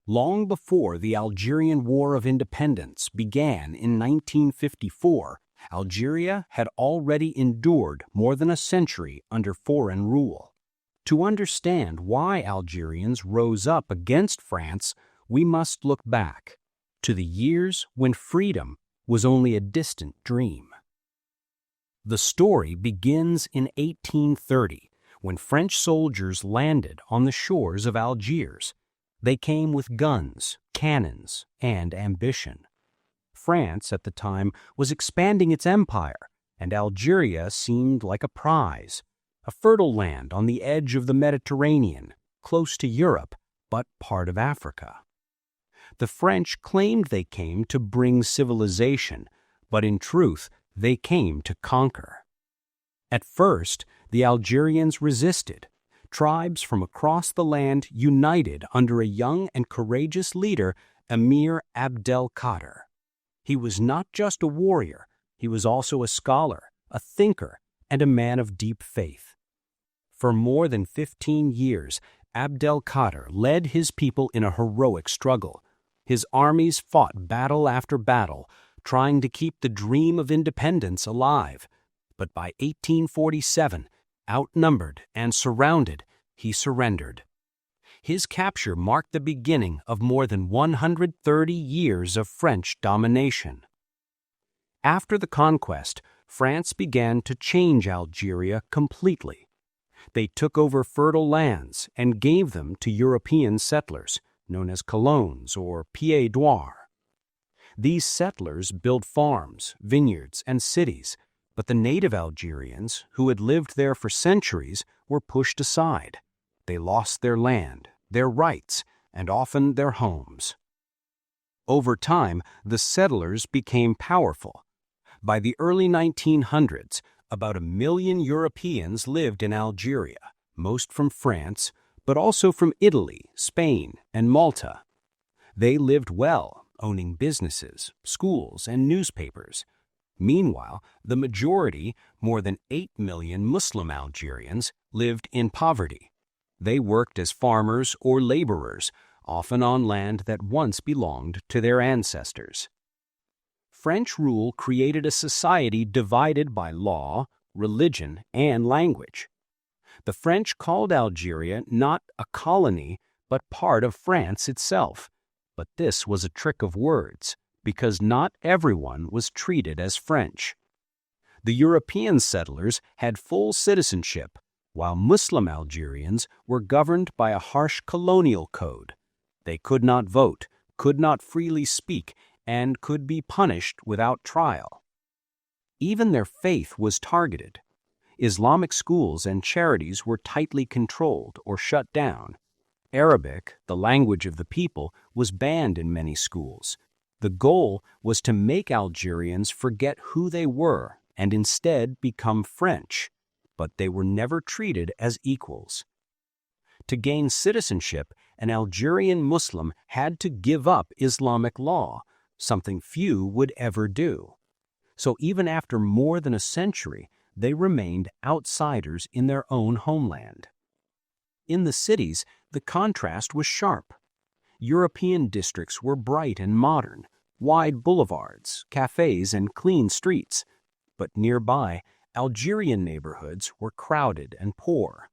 Long before the Algerian War of Independence began in 1954, Algeria had already endured more than a century under foreign rule. To understand why Algerians rose up against France, we must look back to the years when freedom was only a distant dream. The story begins in 1830, when French soldiers landed on the shores of Algiers. They came with guns, cannons, and ambition. France at the time was expanding its empire, and Algeria seemed like a prize, a fertile land on the edge of the Mediterranean, close to Europe, but part of Africa. The French claimed they came to bring civilization, but in truth, they came to conquer. At first, the Algerians resisted. Tribes from across the land united under a young and courageous leader, Emir Abdelkader. He was not just a warrior, he was also a scholar, a thinker, and a man of deep faith. For more than 15 years, Abdelkader led his people in a heroic struggle. His armies fought battle after battle, trying to keep the dream of independence alive. But by 1847, outnumbered and surrounded, he surrendered. His capture marked the beginning of more than 130 years of French domination. After the conquest, France began to change Algeria completely. They took over fertile lands and gave them to European settlers, known as colons or pieds noirs. These settlers built farms, vineyards, and cities, but the native Algerians, who had lived there for centuries, were pushed aside. They lost their land, their rights, and often their homes. Over time, the settlers became powerful. By the early 1900s, about 1 million Europeans lived in Algeria, most from France, but also from Italy, Spain, and Malta. They lived well, owning businesses, schools, and newspapers. Meanwhile, the majority, more than 8 million Muslim Algerians, lived in poverty. They worked as farmers or laborers, often on land that once belonged to their ancestors. French rule created a society divided by law, religion, and language. The French called Algeria not a colony, but part of France itself. But this was a trick of words, because not everyone was treated as French. The European settlers had full citizenship, while Muslim Algerians were governed by a harsh colonial code. They could not vote, could not freely speak, and could be punished without trial. Even their faith was targeted. Islamic schools and charities were tightly controlled or shut down. Arabic, the language of the people, was banned in many schools. The goal was to make Algerians forget who they were and instead become French, but they were never treated as equals. To gain citizenship, an Algerian Muslim had to give up Islamic law, something few would ever do. So even after more than a century, they remained outsiders in their own homeland. In the cities, the contrast was sharp. European districts were bright and modern, wide boulevards, cafes, and clean streets. But nearby, Algerian neighborhoods were crowded and poor.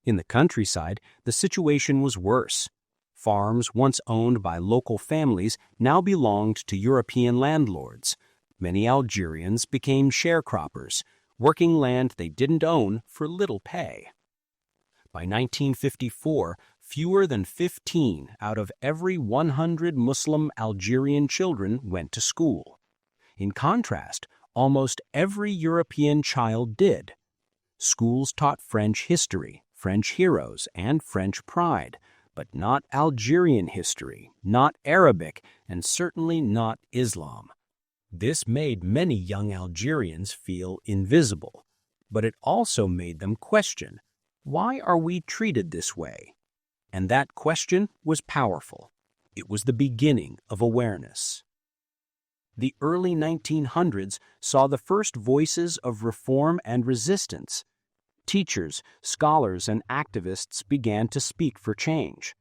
In the countryside, the situation was worse. Farms once owned by local families now belonged to European landlords. Many Algerians became sharecroppers, working land they didn't own for little pay. By 1954, fewer than 15 out of every 100 Muslim Algerian children went to school. In contrast, almost every European child did. Schools taught French history, French heroes, and French pride, but not Algerian history, not Arabic, and certainly not Islam. This made many young Algerians feel invisible, but it also made them question, why are we treated this way? And that question was powerful. It was the beginning of awareness. The early 1900s saw the first voices of reform and resistance. Teachers, scholars, and activists began to speak for change.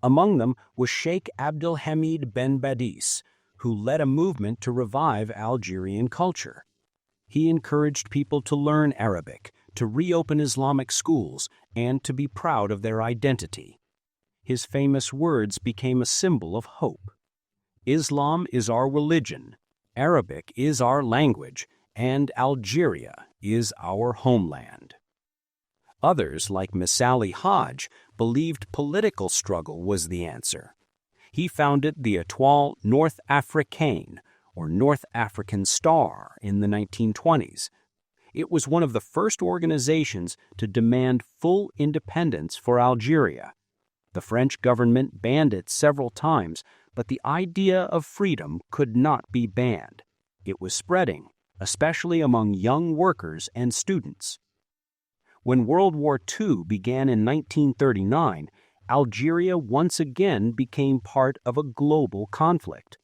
Among them was Sheikh Abdelhamid Ben Badis, who led a movement to revive Algerian culture. He encouraged people to learn Arabic, to reopen Islamic schools, and to be proud of their identity. His famous words became a symbol of hope. Islam is our religion, Arabic is our language, and Algeria is our homeland. Others, like Misali Hajj, believed political struggle was the answer. He founded the Étoile North Africaine, or North African Star, in the 1920s. It was one of the first organizations to demand full independence for Algeria. The French government banned it several times, but the idea of freedom could not be banned. It was spreading, especially among young workers and students. When World War II began in 1939, Algeria once again became part of a global conflict.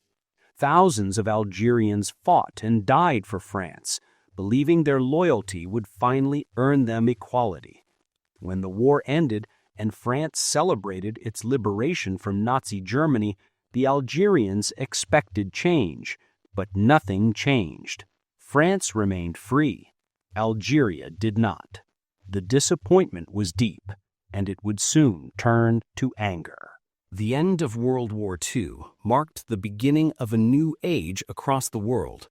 Thousands of Algerians fought and died for France, believing their loyalty would finally earn them equality. When the war ended and France celebrated its liberation from Nazi Germany, the Algerians expected change, but nothing changed. France remained free. Algeria did not. The disappointment was deep, and it would soon turn to anger. The end of World War II marked the beginning of a new age across the world.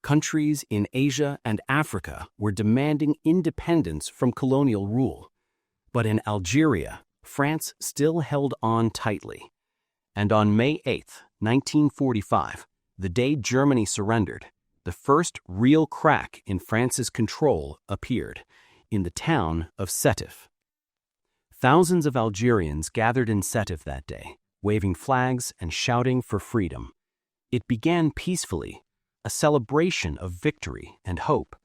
Countries in Asia and Africa were demanding independence from colonial rule. But in Algeria, France still held on tightly. And on May 8, 1945, the day Germany surrendered, the first real crack in France's control appeared in the town of Sétif. Thousands of Algerians gathered in Sétif that day, waving flags and shouting for freedom. It began peacefully, a celebration of victory and hope.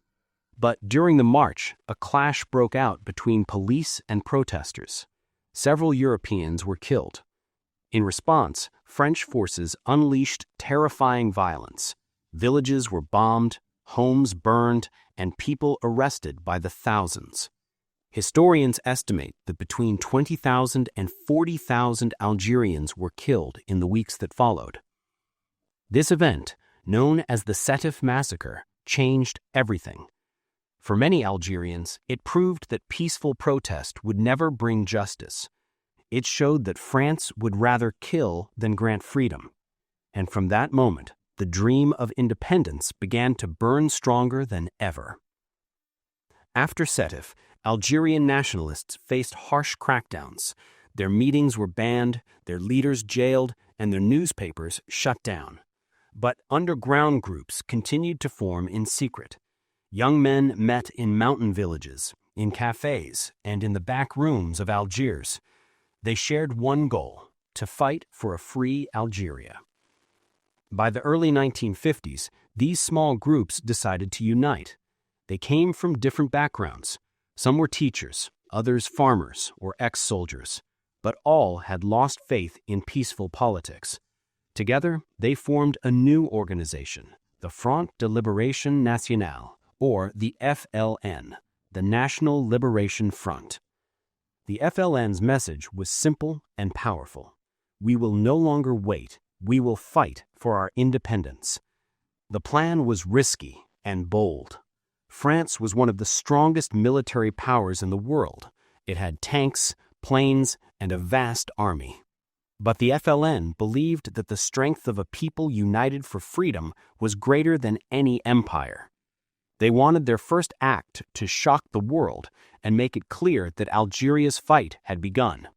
But during the march, a clash broke out between police and protesters. Several Europeans were killed. In response, French forces unleashed terrifying violence. Villages were bombed, homes burned, and people arrested by the thousands. Historians estimate that between 20,000 and 40,000 Algerians were killed in the weeks that followed. This event, known as the Sétif Massacre, changed everything. For many Algerians, it proved that peaceful protest would never bring justice. It showed that France would rather kill than grant freedom. And from that moment, the dream of independence began to burn stronger than ever. After Sétif, Algerian nationalists faced harsh crackdowns. Their meetings were banned, their leaders jailed, and their newspapers shut down. But underground groups continued to form in secret. Young men met in mountain villages, in cafes, and in the back rooms of Algiers. They shared one goal: to fight for a free Algeria. By the early 1950s, these small groups decided to unite. They came from different backgrounds. Some were teachers, others farmers or ex-soldiers, but all had lost faith in peaceful politics. Together, they formed a new organization, the Front de Libération Nationale, or the FLN, the National Liberation Front. The FLN's message was simple and powerful. We will no longer wait. We will fight for our independence. The plan was risky and bold. France was one of the strongest military powers in the world. It had tanks, planes, and a vast army. But the FLN believed that the strength of a people united for freedom was greater than any empire. They wanted their first act to shock the world and make it clear that Algeria's fight had begun.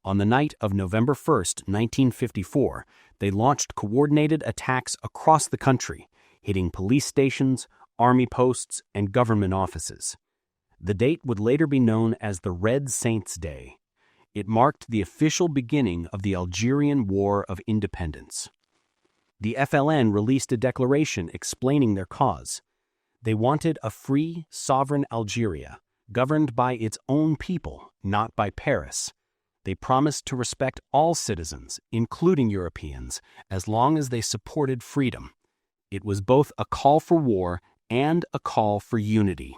On the night of November 1st, 1954, they launched coordinated attacks across the country, hitting police stations, army posts, and government offices. The date would later be known as the Red Saints' Day. It marked the official beginning of the Algerian War of Independence. The FLN released a declaration explaining their cause. They wanted a free, sovereign Algeria, governed by its own people, not by Paris. They promised to respect all citizens, including Europeans, as long as they supported freedom. It was both a call for war and a call for unity.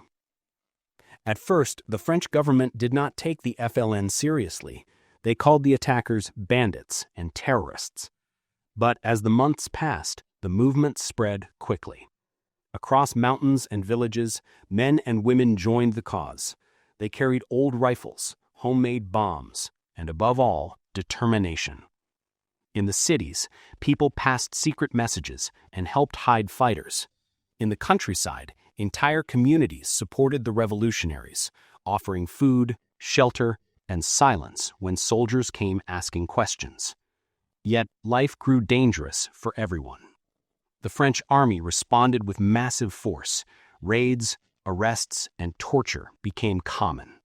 At first, the French government did not take the FLN seriously. They called the attackers bandits and terrorists. But as the months passed, the movement spread quickly. Across mountains and villages, men and women joined the cause. They carried old rifles, homemade bombs, and above all, determination. In the cities, people passed secret messages and helped hide fighters. In the countryside, entire communities supported the revolutionaries, offering food, shelter, and silence when soldiers came asking questions. Yet life grew dangerous for everyone. The French army responded with massive force. Raids, arrests, and torture became common.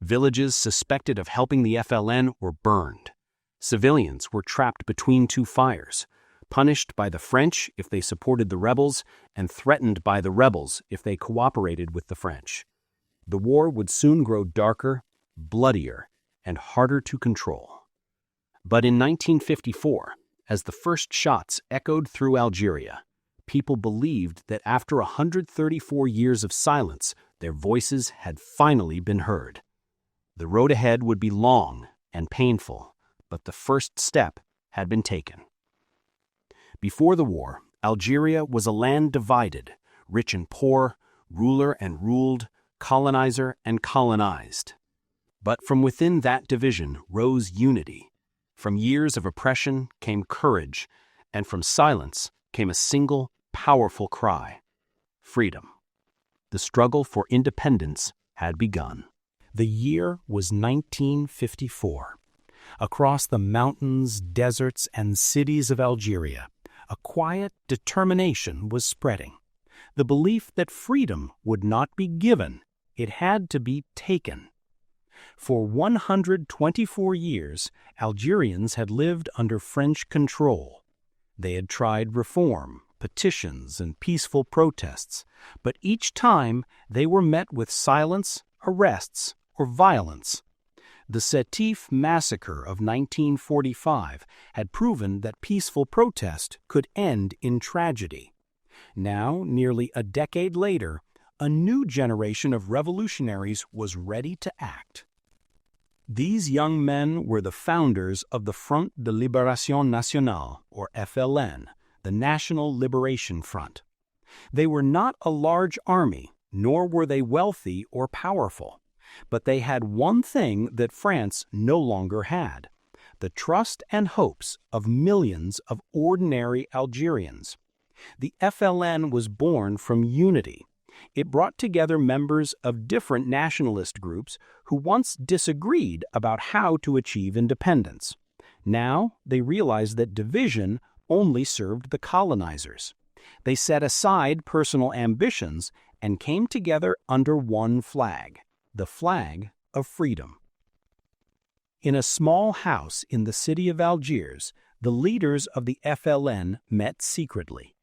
Villages suspected of helping the FLN were burned. Civilians were trapped between two fires, punished by the French if they supported the rebels and threatened by the rebels if they cooperated with the French. The war would soon grow darker, bloodier, and harder to control. But in 1954, as the first shots echoed through Algeria, people believed that after 134 years of silence, their voices had finally been heard. The road ahead would be long and painful, but the first step had been taken. Before the war, Algeria was a land divided, rich and poor, ruler and ruled, colonizer and colonized. But from within that division rose unity. From years of oppression came courage, and from silence came a single, powerful cry: freedom. The struggle for independence had begun. The year was 1954. Across the mountains, deserts, and cities of Algeria, a quiet determination was spreading. The belief that freedom would not be given, it had to be taken. For 124 years, Algerians had lived under French control. They had tried reform, petitions, and peaceful protests, but each time they were met with silence, arrests, or violence. The Sétif massacre of 1945 had proven that peaceful protest could end in tragedy. Now, nearly a decade later, a new generation of revolutionaries was ready to act. These young men were the founders of the Front de Libération Nationale, or FLN, the National Liberation Front. They were not a large army, nor were they wealthy or powerful. But they had one thing that France no longer had: the trust and hopes of millions of ordinary Algerians. The FLN was born from unity. It brought together members of different nationalist groups who once disagreed about how to achieve independence. Now they realized that division only served the colonizers. They set aside personal ambitions and came together under one flag: the flag of freedom. In a small house in the city of Algiers, the leaders of the FLN met secretly.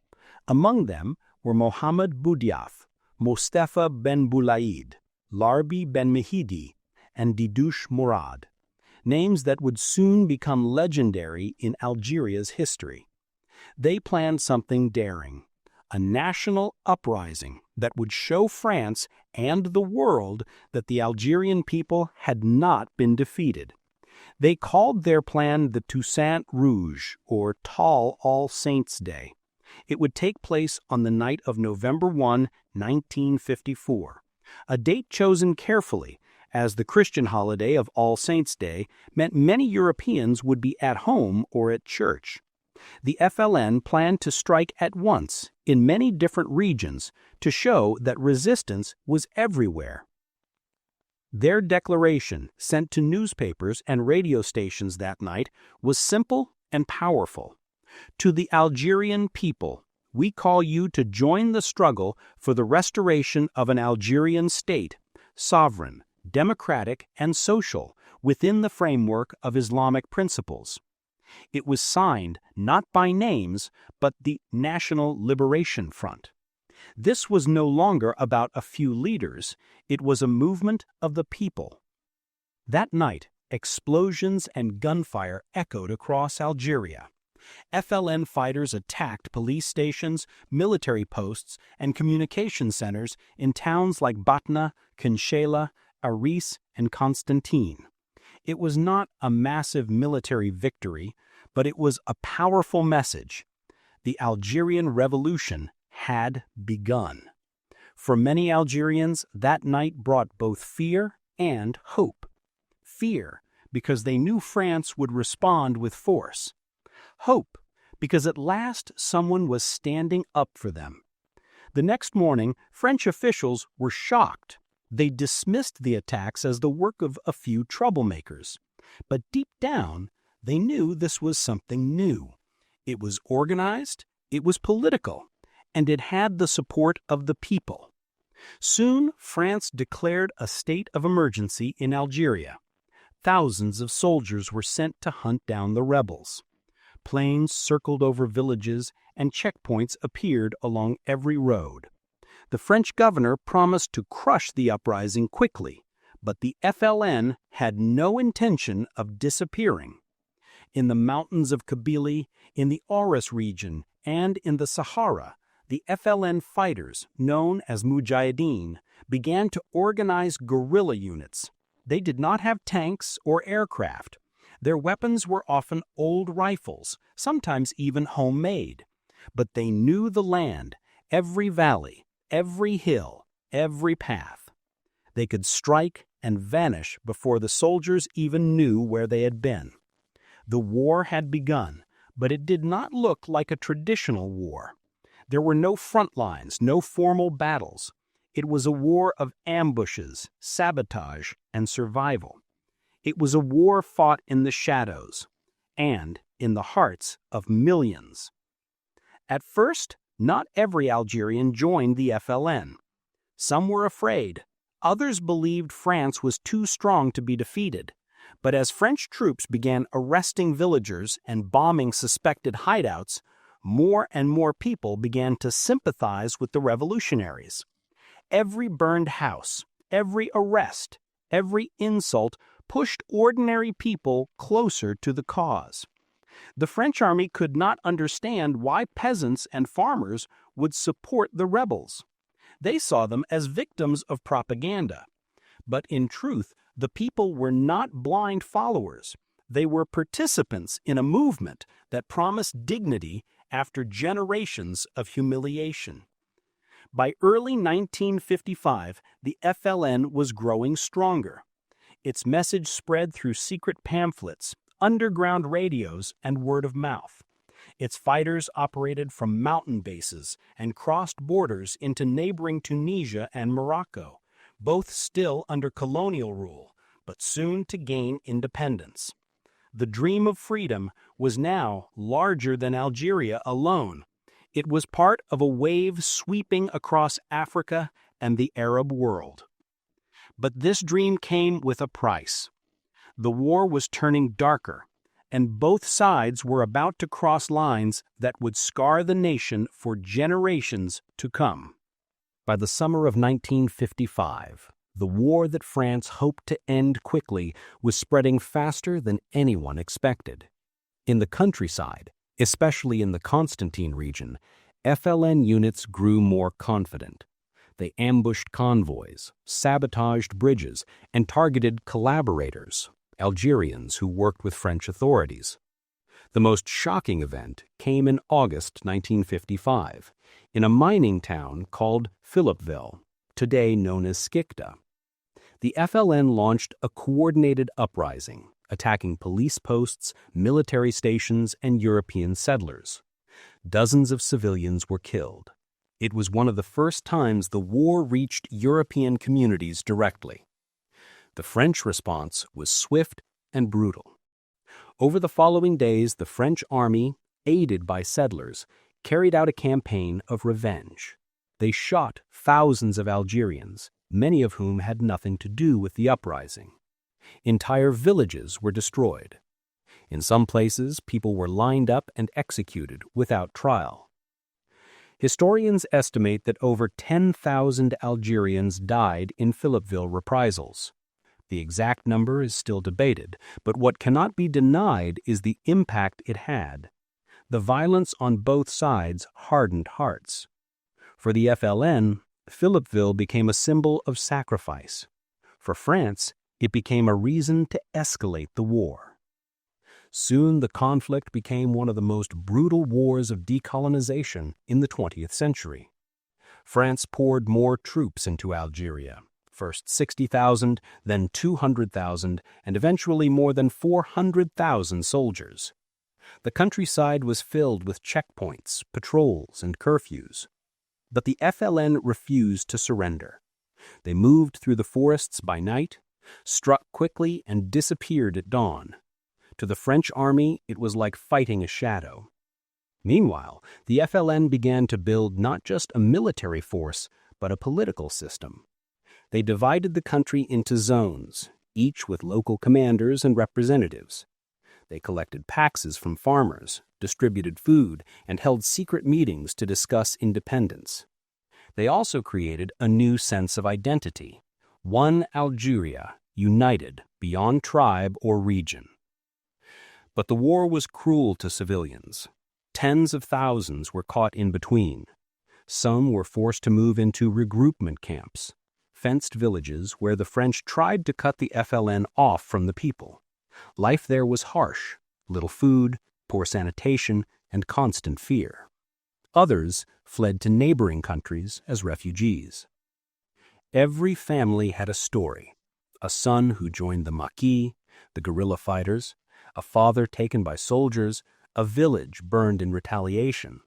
Among them were Mohammed Boudiaf, Mostafa Ben Boulaid, Larbi Ben Mehidi, and Didouche Mourad, names that would soon become legendary in Algeria's history. They planned something daring: a national uprising that would show France and the world that the Algerian people had not been defeated. They called their plan the Toussaint Rouge, or Tall All Saints' Day. It would take place on the night of November 1, 1954, a date chosen carefully, as the Christian holiday of All Saints' Day meant many Europeans would be at home or at church. The FLN planned to strike at once in many different regions to show that resistance was everywhere. Their declaration, sent to newspapers and radio stations that night, was simple and powerful. To the Algerian people, we call you to join the struggle for the restoration of an Algerian state, sovereign, democratic, and social, within the framework of Islamic principles. It was signed not by names, but the National Liberation Front. This was no longer about a few leaders. It was a movement of the people. That night, explosions and gunfire echoed across Algeria. FLN fighters attacked police stations, military posts, and communication centers in towns like Batna, Kinshela, Aris, and Constantine. It was not a massive military victory, but it was a powerful message. The Algerian Revolution had begun. For many Algerians, that night brought both fear and hope. Fear, because they knew France would respond with force. Hope, because at last someone was standing up for them. The next morning, French officials were shocked. They dismissed the attacks as the work of a few troublemakers. But deep down, they knew this was something new. It was organized, it was political, and it had the support of the people. Soon, France declared a state of emergency in Algeria. Thousands of soldiers were sent to hunt down the rebels. Planes circled over villages, and checkpoints appeared along every road. The French governor promised to crush the uprising quickly, but the FLN had no intention of disappearing. In the mountains of Kabylie, in the Oris region, and in the Sahara, the FLN fighters, known as Mujahideen, began to organize guerrilla units. They did not have tanks or aircraft. Their weapons were often old rifles, sometimes even homemade. But they knew the land, every valley, every hill, every path. They could strike and vanish before the soldiers even knew where they had been. The war had begun, but it did not look like a traditional war. There were no front lines, no formal battles. It was a war of ambushes, sabotage, and survival. It was a war fought in the shadows and in the hearts of millions. At first, not every Algerian joined the FLN. Some were afraid. Others believed France was too strong to be defeated. But as French troops began arresting villagers and bombing suspected hideouts, more and more people began to sympathize with the revolutionaries. Every burned house, every arrest, every insult pushed ordinary people closer to the cause. The French army could not understand why peasants and farmers would support the rebels. They saw them as victims of propaganda. But in truth, the people were not blind followers. They were participants in a movement that promised dignity after generations of humiliation. By early 1955, the FLN was growing stronger. Its message spread through secret pamphlets, underground radios, and word of mouth. Its fighters operated from mountain bases and crossed borders into neighboring Tunisia and Morocco, both still under colonial rule, but soon to gain independence. The dream of freedom was now larger than Algeria alone. It was part of a wave sweeping across Africa and the Arab world. But this dream came with a price. The war was turning darker, and both sides were about to cross lines that would scar the nation for generations to come. By the summer of 1955, the war that France hoped to end quickly was spreading faster than anyone expected. In the countryside, especially in the Constantine region, FLN units grew more confident. They ambushed convoys, sabotaged bridges, and targeted collaborators, Algerians who worked with French authorities. The most shocking event came in August 1955, in a mining town called Philippeville, today known as Skikda. The FLN launched a coordinated uprising, attacking police posts, military stations, and European settlers. Dozens of civilians were killed. It was one of the first times the war reached European communities directly. The French response was swift and brutal. Over the following days, the French army, aided by settlers, carried out a campaign of revenge. They shot thousands of Algerians, many of whom had nothing to do with the uprising. Entire villages were destroyed. In some places, people were lined up and executed without trial. Historians estimate that over 10,000 Algerians died in Philippeville reprisals. The exact number is still debated, but what cannot be denied is the impact it had. The violence on both sides hardened hearts. For the FLN, Philippeville became a symbol of sacrifice. For France, It became a reason to escalate the war. Soon the conflict became one of the most brutal wars of decolonization in the 20th century. France poured more troops into Algeria, first 60,000, then 200,000, and eventually more than 400,000 soldiers. The countryside was filled with checkpoints, patrols, and curfews. But the FLN refused to surrender. They moved through the forests by night, struck quickly, and disappeared at dawn. To the French army, it was like fighting a shadow. Meanwhile, the FLN began to build not just a military force, but a political system. They divided the country into zones, each with local commanders and representatives. They collected taxes from farmers, distributed food, and held secret meetings to discuss independence. They also created a new sense of identity, one Algeria, united beyond tribe or region. But the war was cruel to civilians. Tens of thousands were caught in between. Some were forced to move into regroupment camps, fenced villages where the French tried to cut the FLN off from the people. Life there was harsh, little food, poor sanitation, and constant fear. Others fled to neighboring countries as refugees. Every family had a story: a son who joined the Maquis, the guerrilla fighters, a father taken by soldiers, a village burned in retaliation.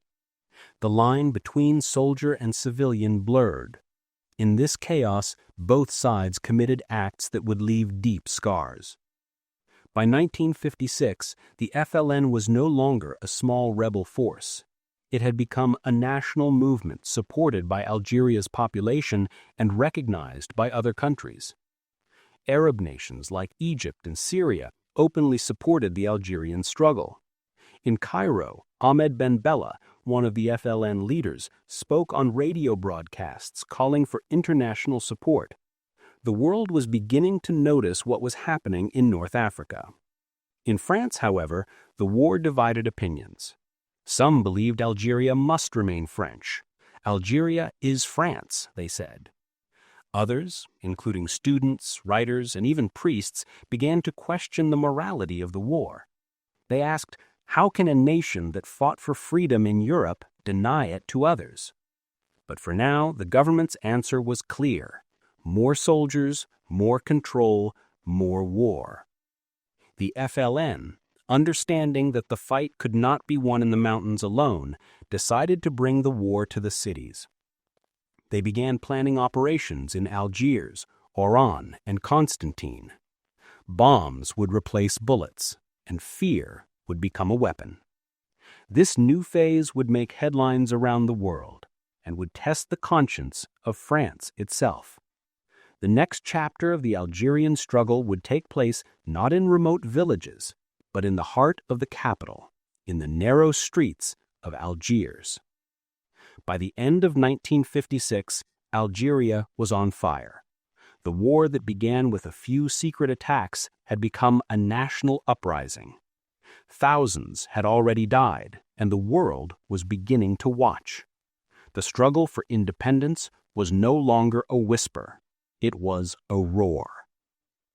The line between soldier and civilian blurred. In this chaos, both sides committed acts that would leave deep scars. By 1956, the FLN was no longer a small rebel force. It had become a national movement supported by Algeria's population and recognized by other countries. Arab nations like Egypt and Syria openly supported the Algerian struggle. In Cairo, Ahmed Ben Bella, one of the FLN leaders, spoke on radio broadcasts calling for international support. The world was beginning to notice what was happening in North Africa. In France, however, the war divided opinions. Some believed Algeria must remain French. Algeria is France, they said. Others, including students, writers, and even priests, began to question the morality of the war. They asked, how can a nation that fought for freedom in Europe deny it to others? But for now, the government's answer was clear: more soldiers, more control, more war. The FLN, understanding that the fight could not be won in the mountains alone, decided to bring the war to the cities. They began planning operations in Algiers, Oran, and Constantine. Bombs would replace bullets, and fear would become a weapon. This new phase would make headlines around the world and would test the conscience of France itself. The next chapter of the Algerian struggle would take place not in remote villages, but in the heart of the capital, in the narrow streets of Algiers. By the end of 1956, Algeria was on fire. The war that began with a few secret attacks had become a national uprising. Thousands had already died, and the world was beginning to watch. The struggle for independence was no longer a whisper. It was a roar.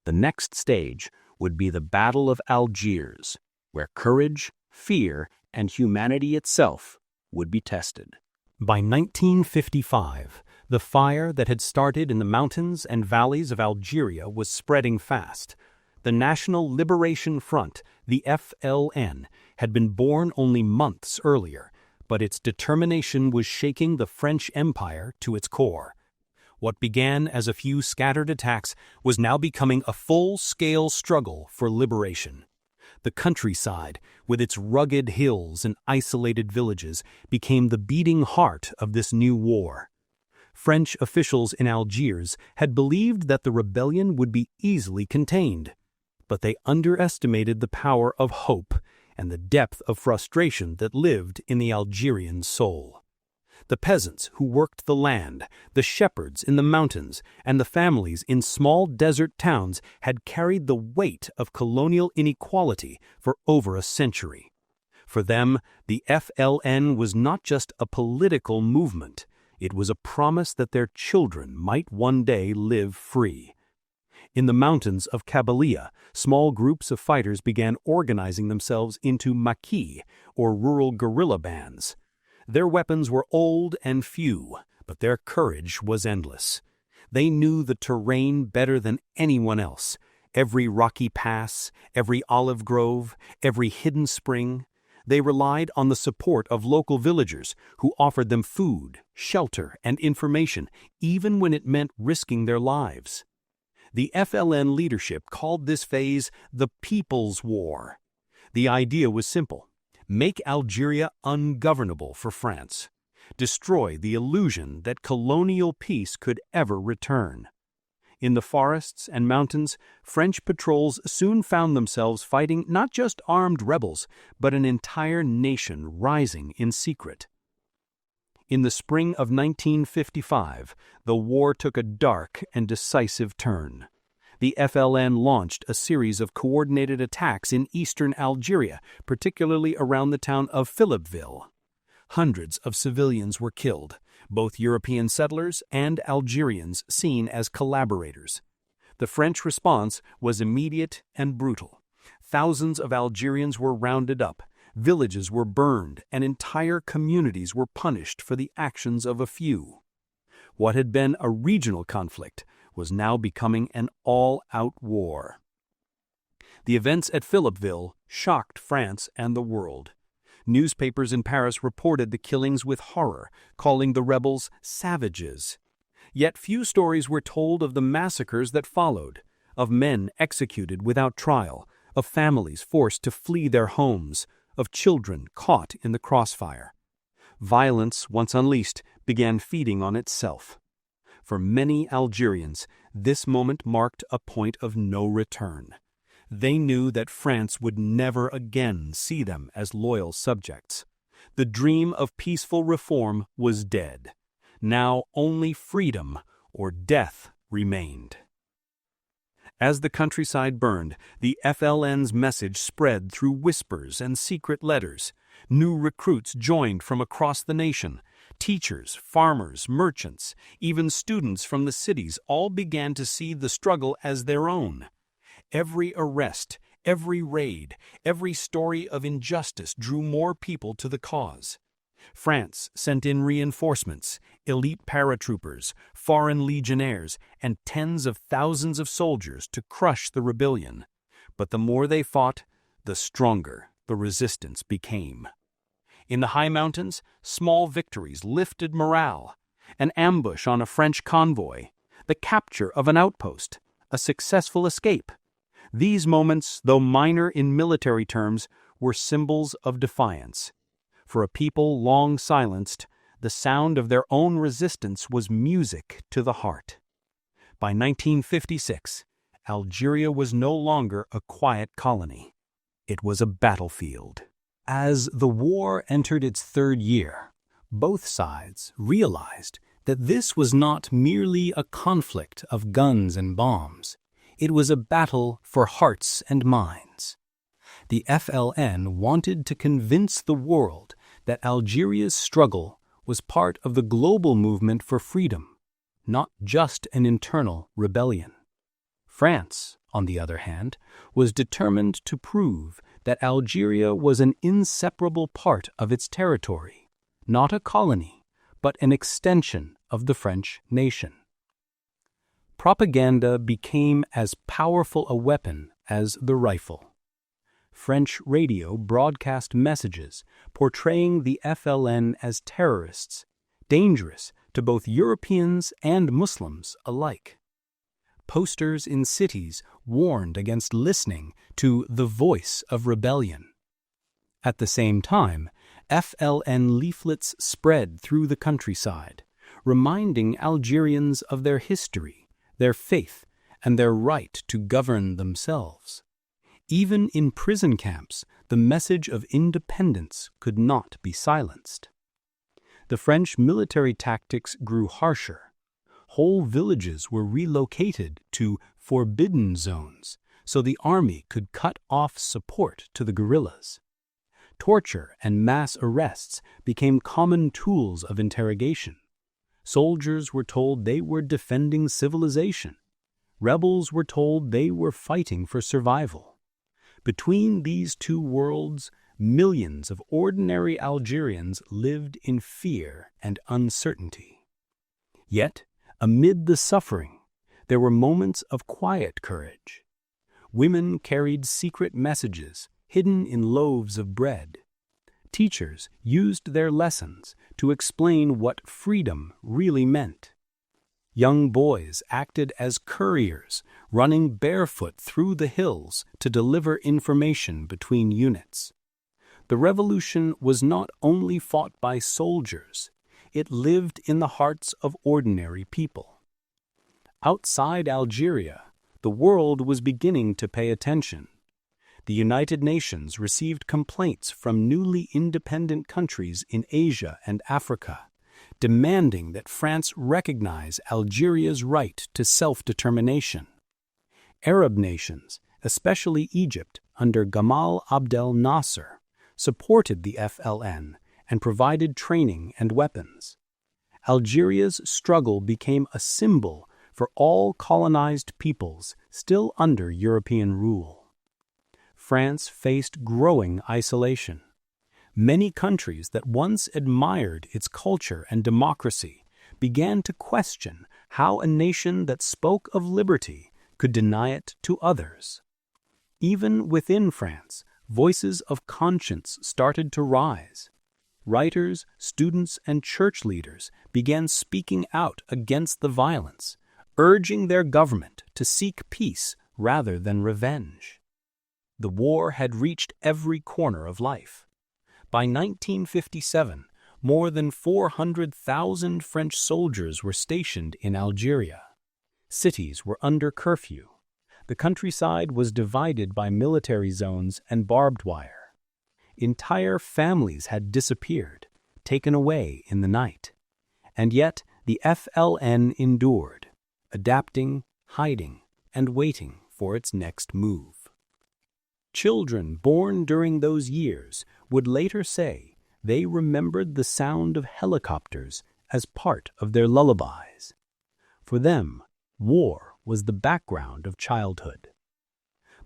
The next stage would be the Battle of Algiers, where courage, fear, and humanity itself would be tested. By 1955, the fire that had started in the mountains and valleys of Algeria was spreading fast. The National Liberation Front, the FLN, had been born only months earlier, but its determination was shaking the French Empire to its core. What began as a few scattered attacks was now becoming a full-scale struggle for liberation. The countryside, with its rugged hills and isolated villages, became the beating heart of this new war. French officials in Algiers had believed that the rebellion would be easily contained, but they underestimated the power of hope and the depth of frustration that lived in the Algerian soul. The peasants who worked the land, the shepherds in the mountains, and the families in small desert towns had carried the weight of colonial inequality for over a century. For them, the FLN was not just a political movement. It was a promise that their children might one day live free. In the mountains of Kabylia, small groups of fighters began organizing themselves into maquis, or rural guerrilla bands. Their weapons were old and few, but their courage was endless. They knew the terrain better than anyone else. Every rocky pass, every olive grove, every hidden spring. They relied on the support of local villagers who offered them food, shelter, and information, even when it meant risking their lives. The FLN leadership called this phase the People's War. The idea was simple: make Algeria ungovernable for France. Destroy the illusion that colonial peace could ever return. In the forests and mountains, French patrols soon found themselves fighting not just armed rebels, but an entire nation rising in secret. In the spring of 1955, the war took a dark and decisive turn. The FLN launched a series of coordinated attacks in eastern Algeria, particularly around the town of Philippeville. Hundreds of civilians were killed, both European settlers and Algerians seen as collaborators. The French response was immediate and brutal. Thousands of Algerians were rounded up, villages were burned, and entire communities were punished for the actions of a few. What had been a regional conflict was now becoming an all-out war. The events at Philippeville shocked France and the world. Newspapers in Paris reported the killings with horror, calling the rebels savages. Yet few stories were told of the massacres that followed, of men executed without trial, of families forced to flee their homes, of children caught in the crossfire. Violence, once unleashed, began feeding on itself. For many Algerians, this moment marked a point of no return. They knew that France would never again see them as loyal subjects. The dream of peaceful reform was dead. Now only freedom or death remained. As the countryside burned, the FLN's message spread through whispers and secret letters. New recruits joined from across the nation. Teachers, farmers, merchants, even students from the cities all began to see the struggle as their own. Every arrest, every raid, every story of injustice drew more people to the cause. France sent in reinforcements, elite paratroopers, foreign legionnaires, and tens of thousands of soldiers to crush the rebellion. But the more they fought, the stronger the resistance became. In the high mountains, small victories lifted morale. An ambush on a French convoy, the capture of an outpost, a successful escape. These moments, though minor in military terms, were symbols of defiance. For a people long silenced, the sound of their own resistance was music to the heart. By 1956, Algeria was no longer a quiet colony. It was a battlefield. As the war entered its third year, both sides realized that this was not merely a conflict of guns and bombs. It was a battle for hearts and minds. The FLN wanted to convince the world that Algeria's struggle was part of the global movement for freedom, not just an internal rebellion. France, on the other hand, was determined to prove that Algeria was an inseparable part of its territory, not a colony, but an extension of the French nation. Propaganda became as powerful a weapon as the rifle. French radio broadcast messages portraying the FLN as terrorists, dangerous to both Europeans and Muslims alike. Posters in cities warned against listening to the voice of rebellion. At the same time, FLN leaflets spread through the countryside, reminding Algerians of their history, their faith, and their right to govern themselves. Even in prison camps, the message of independence could not be silenced. The French military tactics grew harsher. Whole villages were relocated to forbidden zones so the army could cut off support to the guerrillas. Torture and mass arrests became common tools of interrogation. Soldiers were told they were defending civilization. rebels were told they were fighting for survival. Between these two worlds, millions of ordinary Algerians lived in fear and uncertainty. Yet, amid the suffering, there were moments of quiet courage. Women carried secret messages hidden in loaves of bread. Teachers used their lessons to explain what freedom really meant. Young boys acted as couriers, running barefoot through the hills to deliver information between units. The revolution was not only fought by soldiers, it lived in the hearts of ordinary people. Outside Algeria, the world was beginning to pay attention. The United Nations received complaints from newly independent countries in Asia and Africa, demanding that France recognize Algeria's right to self-determination. Arab nations, especially Egypt under Gamal Abdel Nasser, supported the FLN and provided training and weapons. Algeria's struggle became a symbol for all colonized peoples still under European rule. France faced growing isolation. Many countries that once admired its culture and democracy began to question how a nation that spoke of liberty could deny it to others. Even within France, voices of conscience started to rise. Writers, students, and church leaders began speaking out against the violence, urging their government to seek peace rather than revenge. The war had reached every corner of life. By 1957, more than 400,000 French soldiers were stationed in Algeria. Cities were under curfew. The countryside was divided by military zones and barbed wire. Entire families had disappeared, taken away in the night. And yet the FLN endured, adapting, hiding, and waiting for its next move. Children born during those years would later say they remembered the sound of helicopters as part of their lullabies. For them, war was the background of childhood.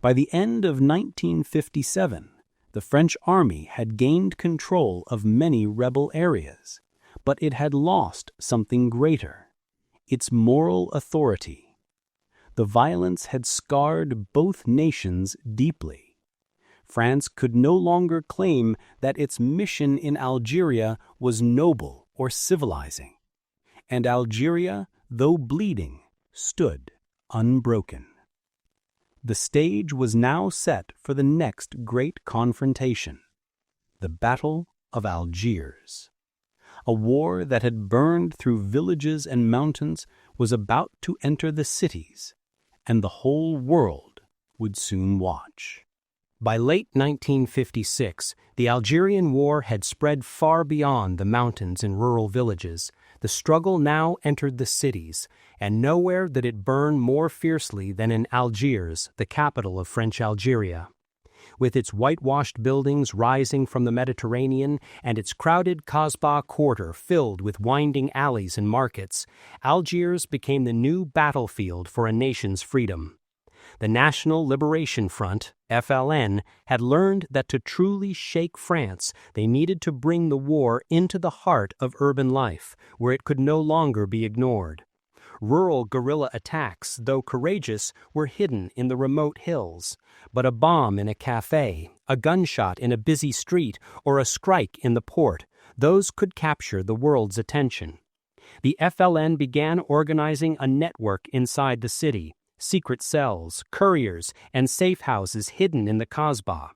By the end of 1957, the French army had gained control of many rebel areas, but it had lost something greater: its moral authority. The violence had scarred both nations deeply. France could no longer claim that its mission in Algeria was noble or civilizing, and Algeria, though bleeding, stood unbroken. The stage was now set for the next great confrontation, the Battle of Algiers. A war that had burned through villages and mountains was about to enter the cities, and the whole world would soon watch. By late 1956, the Algerian War had spread far beyond the mountains and rural villages. The struggle now entered the cities, and nowhere did it burn more fiercely than in Algiers, the capital of French Algeria. With its whitewashed buildings rising from the Mediterranean and its crowded Kasbah quarter filled with winding alleys and markets, Algiers became the new battlefield for a nation's freedom. The National Liberation Front, FLN, had learned that to truly shake France, they needed to bring the war into the heart of urban life, where it could no longer be ignored. Rural guerrilla attacks, though courageous, were hidden in the remote hills. But a bomb in a cafe, a gunshot in a busy street, or a strike in the port, those could capture the world's attention. The FLN began organizing a network inside the city. Secret cells, couriers, and safe houses hidden in the Kasbah.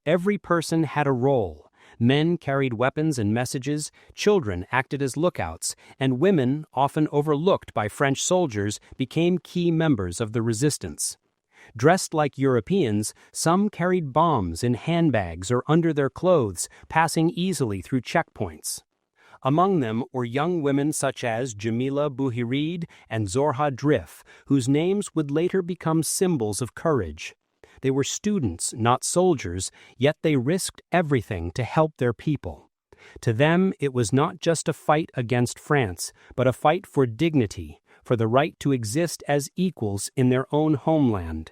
Every person had a role. Men carried weapons and messages, children acted as lookouts, and women, often overlooked by French soldiers, became key members of the resistance. Dressed like Europeans, some carried bombs in handbags or under their clothes, passing easily through checkpoints. Among them were young women such as Jamila Bouhirid and Zorha Drif, whose names would later become symbols of courage. They were students, not soldiers, yet they risked everything to help their people. To them, it was not just a fight against France, but a fight for dignity, for the right to exist as equals in their own homeland.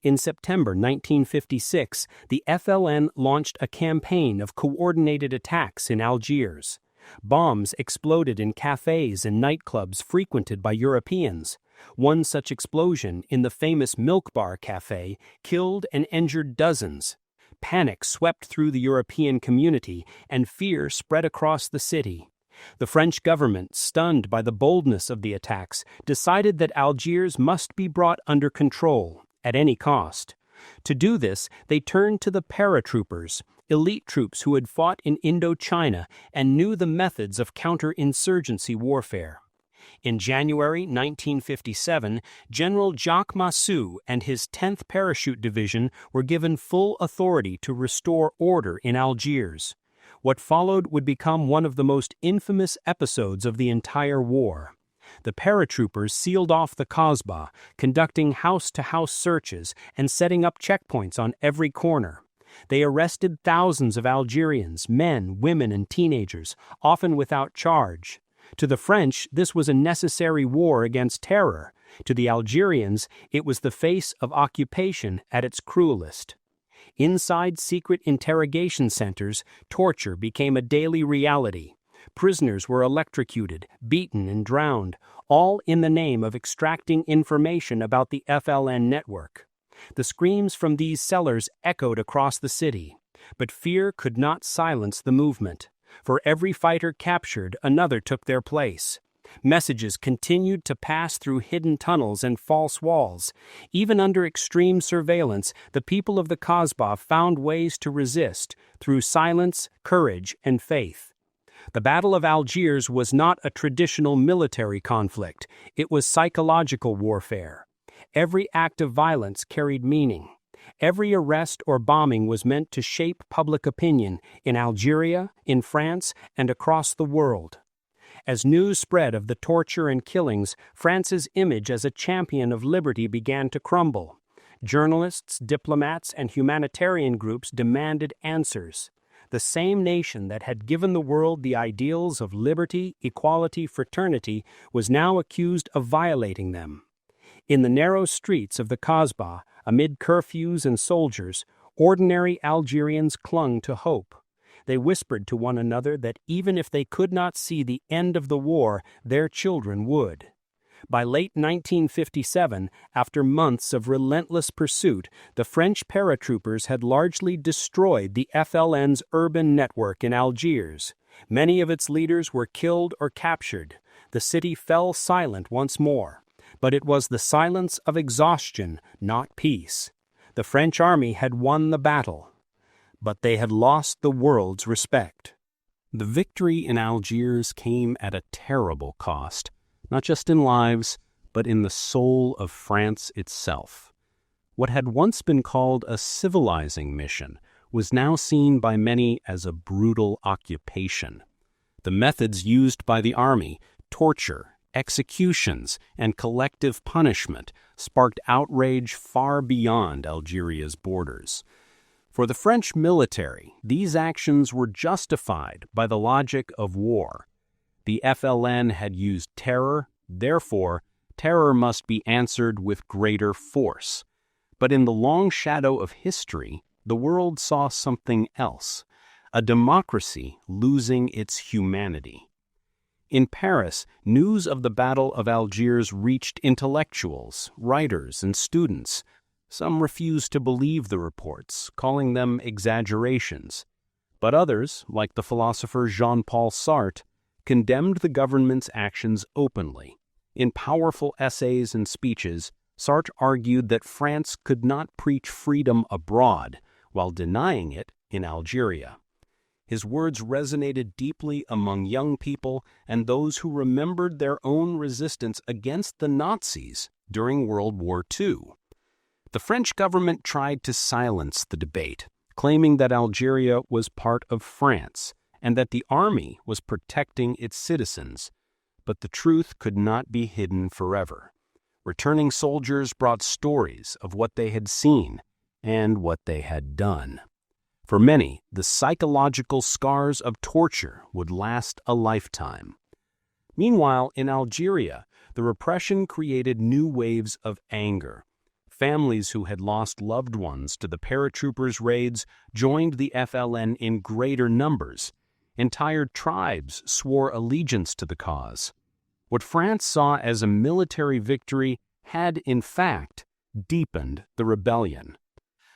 In September 1956, the FLN launched a campaign of coordinated attacks in Algiers. Bombs exploded in cafes and nightclubs frequented by Europeans. One such explosion in the famous Milk Bar Cafe killed and injured dozens. Panic swept through the European community, and fear spread across the city. The French government, stunned by the boldness of the attacks, decided that Algiers must be brought under control at any cost. To do this, they turned to the paratroopers, elite troops who had fought in Indochina and knew the methods of counterinsurgency warfare. In January 1957, General Jacques Massu and his 10th Parachute Division were given full authority to restore order in Algiers. What followed would become one of the most infamous episodes of the entire war. The paratroopers sealed off the Kasbah, conducting house-to-house searches and setting up checkpoints on every corner. They arrested thousands of Algerians, men, women, and teenagers, often without charge. To the French, this was a necessary war against terror. To the Algerians, it was the face of occupation at its cruelest. Inside secret interrogation centers, torture became a daily reality. Prisoners were electrocuted, beaten, and drowned, all in the name of extracting information about the FLN network. The screams from these cellars echoed across the city, but fear could not silence the movement. For every fighter captured, another took their place. Messages continued to pass through hidden tunnels and false walls. Even under extreme surveillance, the people of the Kasbah found ways to resist through silence, courage, and faith. The Battle of Algiers was not a traditional military conflict. It was psychological warfare. Every act of violence carried meaning. Every arrest or bombing was meant to shape public opinion in Algeria, in France, and across the world. As news spread of the torture and killings, France's image as a champion of liberty began to crumble. Journalists, diplomats, and humanitarian groups demanded answers. The same nation that had given the world the ideals of liberty, equality, fraternity was now accused of violating them. In the narrow streets of the Kasbah, amid curfews and soldiers, ordinary Algerians clung to hope. They whispered to one another that even if they could not see the end of the war, their children would. By late 1957, after months of relentless pursuit, the French paratroopers had largely destroyed the FLN's urban network in Algiers. Many of its leaders were killed or captured. The city fell silent once more. But it was the silence of exhaustion, not peace. The French army had won the battle, but they had lost the world's respect. The victory in Algiers came at a terrible cost, not just in lives, but in the soul of France itself. What had once been called a civilizing mission was now seen by many as a brutal occupation. The methods used by the army, torture, executions, and collective punishment sparked outrage far beyond Algeria's borders. For the French military, these actions were justified by the logic of war. The FLN had used terror, therefore, terror must be answered with greater force. But in the long shadow of history, the world saw something else, a democracy losing its humanity. In Paris, news of the Battle of Algiers reached intellectuals, writers, and students. Some refused to believe the reports, calling them exaggerations. But others, like the philosopher Jean-Paul Sartre, condemned the government's actions openly. In powerful essays and speeches, Sartre argued that France could not preach freedom abroad while denying it in Algeria. His words resonated deeply among young people and those who remembered their own resistance against the Nazis during World War II. The French government tried to silence the debate, claiming that Algeria was part of France and that the army was protecting its citizens. But the truth could not be hidden forever. Returning soldiers brought stories of what they had seen and what they had done. For many, the psychological scars of torture would last a lifetime. Meanwhile, in Algeria, the repression created new waves of anger. Families who had lost loved ones to the paratroopers' raids joined the FLN in greater numbers. Entire tribes swore allegiance to the cause. What France saw as a military victory had, in fact, deepened the rebellion.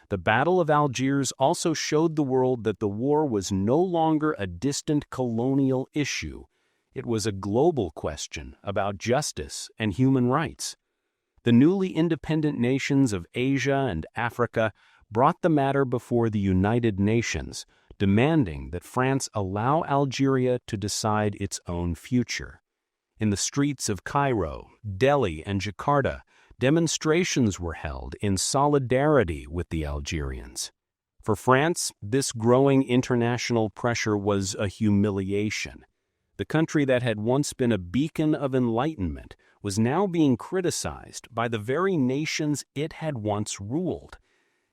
The Battle of Algiers also showed the world that the war was no longer a distant colonial issue. It was a global question about justice and human rights. The newly independent nations of Asia and Africa brought the matter before the United Nations, demanding that France allow Algeria to decide its own future. In the streets of Cairo, Delhi, and Jakarta, demonstrations were held in solidarity with the Algerians. For France, this growing international pressure was a humiliation. The country that had once been a beacon of enlightenment was now being criticized by the very nations it had once ruled.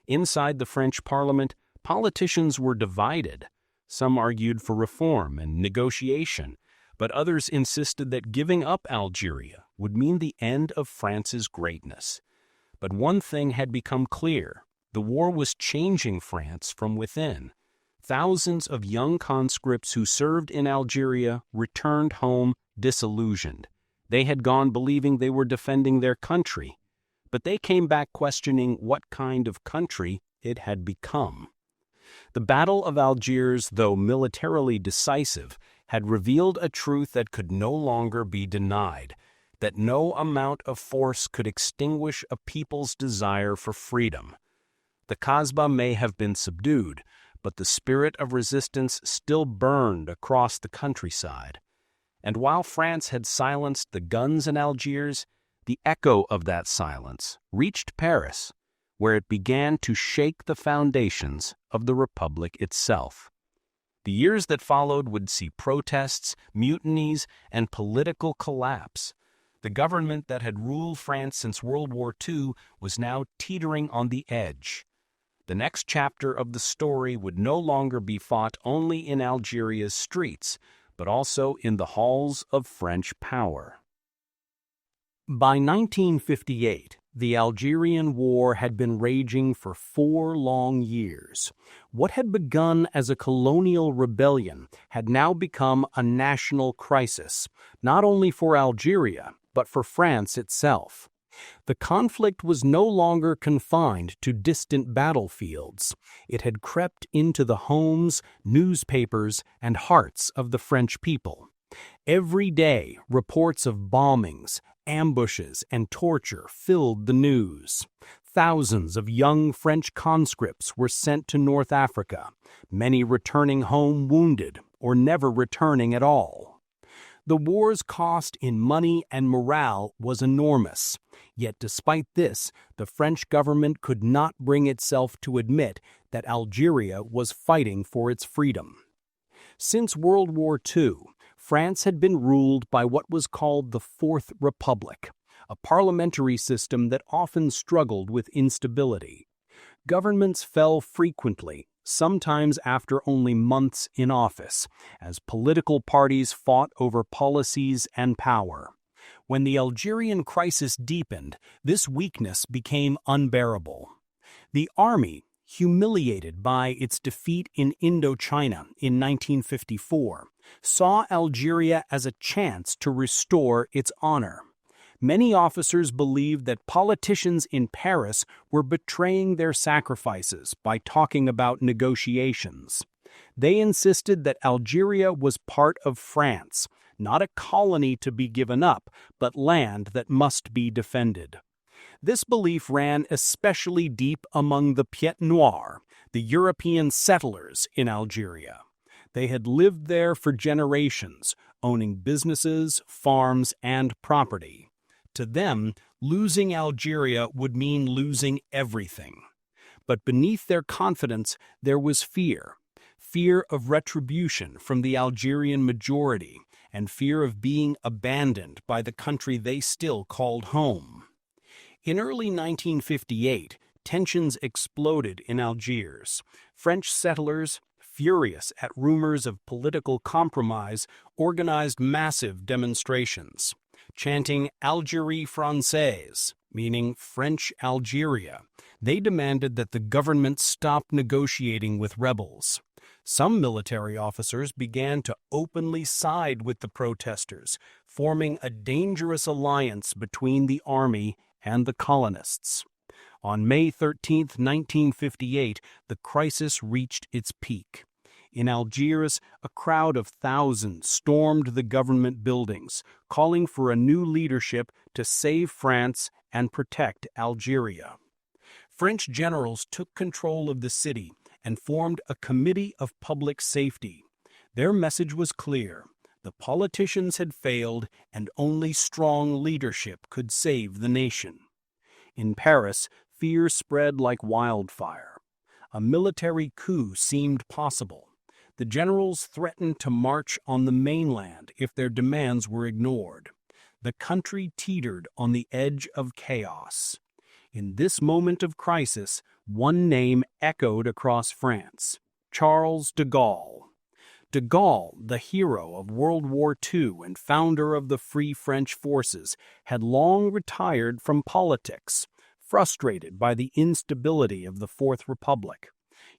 Inside the French Parliament, politicians were divided. Some argued for reform and negotiation, but others insisted that giving up Algeria would mean the end of France's greatness. But one thing had become clear: the war was changing France from within. Thousands of young conscripts who served in Algeria returned home disillusioned. They had gone believing they were defending their country, but they came back questioning what kind of country it had become. The Battle of Algiers, though militarily decisive, had revealed a truth that could no longer be denied: that no amount of force could extinguish a people's desire for freedom. The Kasbah may have been subdued, but the spirit of resistance still burned across the countryside. And while France had silenced the guns in Algiers, the echo of that silence reached Paris, where it began to shake the foundations of the Republic itself. The years that followed would see protests, mutinies, and political collapse. The government that had ruled France since World War II was now teetering on the edge. The next chapter of the story would no longer be fought only in Algeria's streets, but also in the halls of French power. By 1958, the Algerian War had been raging for 4 long years. What had begun as a colonial rebellion had now become a national crisis, not only for Algeria, but for France itself. The conflict was no longer confined to distant battlefields. It had crept into the homes, newspapers, and hearts of the French people. Every day, reports of bombings, ambushes, and torture filled the news. Thousands of young French conscripts were sent to North Africa, many returning home wounded or never returning at all. The war's cost in money and morale was enormous. Yet despite this, the French government could not bring itself to admit that Algeria was fighting for its freedom. Since World War II, France had been ruled by what was called the Fourth Republic, a parliamentary system that often struggled with instability. Governments fell frequently, sometimes after only months in office, as political parties fought over policies and power. When the Algerian crisis deepened, this weakness became unbearable. The army, humiliated by its defeat in Indochina in 1954, saw Algeria as a chance to restore its honor. Many officers believed that politicians in Paris were betraying their sacrifices by talking about negotiations. They insisted that Algeria was part of France, not a colony to be given up, but land that must be defended. This belief ran especially deep among the Pieds Noirs, the European settlers in Algeria. They had lived there for generations, owning businesses, farms, and property. To them, losing Algeria would mean losing everything. But beneath their confidence, there was fear of retribution from the Algerian majority, and fear of being abandoned by the country they still called home. In early 1958, tensions exploded in Algiers. French settlers, furious at rumors of political compromise, organized massive demonstrations. Chanting Algérie française, meaning French Algeria, they demanded that the government stop negotiating with rebels. Some military officers began to openly side with the protesters, forming a dangerous alliance between the army and the colonists. On May 13, 1958, the crisis reached its peak. In Algiers, a crowd of thousands stormed the government buildings, calling for a new leadership to save France and protect Algeria. French generals took control of the city and formed a committee of public safety. Their message was clear: the politicians had failed, and only strong leadership could save the nation. In Paris, fear spread like wildfire. A military coup seemed possible. The generals threatened to march on the mainland if their demands were ignored. The country teetered on the edge of chaos. In this moment of crisis, one name echoed across France: Charles de Gaulle. De Gaulle, the hero of World War II and founder of the Free French Forces, had long retired from politics, frustrated by the instability of the Fourth Republic.